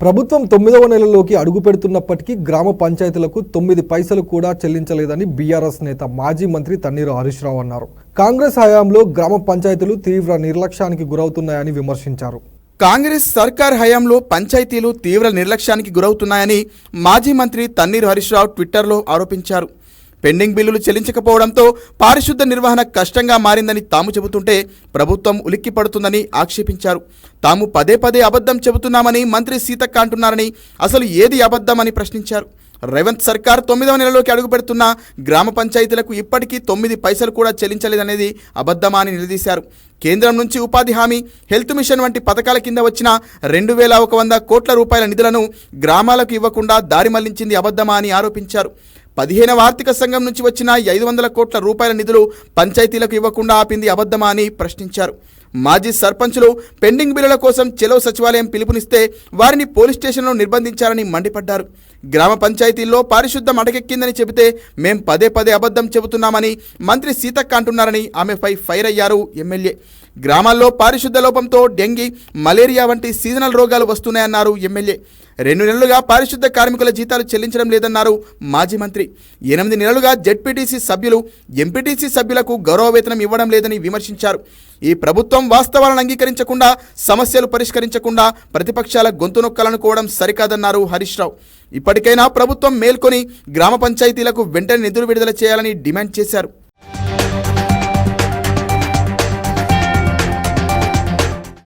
ప్రభుత్వం 9వ నెలలోకి అడుగు పెడుతున్నప్పటికీ గ్రామ పంచాయతీలకు 9 పైసలు కూడా చెల్లించలేదని బీఆర్ఎస్ నేత మాజీ మంత్రి తన్నీరు హరీష్ రావు అన్నారు. కాంగ్రెస్ హయాంలో గ్రామ పంచాయతీలు తీవ్ర నిర్లక్ష్యానికి గురవుతున్నాయని విమర్శించారు. కాంగ్రెస్ సర్కార్ హయాంలో పంచాయతీలు తీవ్ర నిర్లక్ష్యానికి గురవుతున్నాయని మాజీ మంత్రి తన్నీరు హరీష్ రావు ట్విట్టర్లో ఆరోపించారు. పెండింగ్ బిల్లులు చెల్లించకపోవడంతో పారిశుద్ధ నిర్వహణ కష్టంగా మారిందని తాము చెబుతుంటే ప్రభుత్వం ఉలిక్కి పడుతుందని ఆక్షేపించారు. తాము పదే పదే అబద్ధం చెబుతున్నామని మంత్రి సీతక్క అంటున్నారని, అసలు ఏది అబద్ధమని ప్రశ్నించారు. రేవంత్ సర్కార్ 9వ నెలలోకి అడుగు పెడుతున్న గ్రామ పంచాయతీలకు ఇప్పటికీ 9 పైసలు కూడా చెల్లించలేదనేది అబద్ధమా అని నిలదీశారు. కేంద్రం నుంచి ఉపాధి హామీ, హెల్త్ మిషన్ వంటి పథకాల కింద వచ్చిన 2100 కోట్ల రూపాయల నిధులను గ్రామాలకు ఇవ్వకుండా దారి మళ్లించింది అబద్ధమా అని ఆరోపించారు. 15వ ఆర్థిక సంఘం నుంచి వచ్చిన 500 కోట్ల రూపాయల నిధులు పంచాయతీలకు ఇవ్వకుండా ఆపింది అబద్ధమా అని ప్రశ్నించారు. మాజీ సర్పంచులు పెండింగ్ బిల్లుల కోసం చెలో సచివాలయం పిలుపునిస్తే వారిని పోలీస్ స్టేషన్లో నిర్బంధించారని మండిపడ్డారు. గ్రామ పంచాయతీల్లో పారిశుద్ధం అటకెక్కిందని చెబితే మేం పదే పదే అబద్ధం చెబుతున్నామని మంత్రి సీతక్క అంటున్నారని ఆమెపై ఫైర్ అయ్యారు ఎమ్మెల్యే. గ్రామాల్లో పారిశుద్ధ లోపంతో డెంగీ, మలేరియా వంటి సీజనల్ రోగాలు వస్తున్నాయన్నారు ఎమ్మెల్యే. 2 నెలలుగా పారిశుద్ధ కార్మికుల జీతాలు చెల్లించడం లేదన్నారు మాజీ మంత్రి. 8 నెలలుగా జెడ్పీటీసీ సభ్యులు, ఎంపీటీసీ సభ్యులకు గౌరవ వేతనం ఇవ్వడం లేదని విమర్శించారు. ఈ ప్రభుత్వం వాస్తవాలను అంగీకరించకుండా, సమస్యలు పరిష్కరించకుండా ప్రతిపక్షాల గొంతు నొక్కాలనుకోవడం సరికాదన్నారు హరీష్ రావు. ఇప్పటికైనా ప్రభుత్వం మేల్కొని గ్రామ పంచాయతీలకు వెంటనే నిధులు విడుదల చేయాలని డిమాండ్ చేశారు.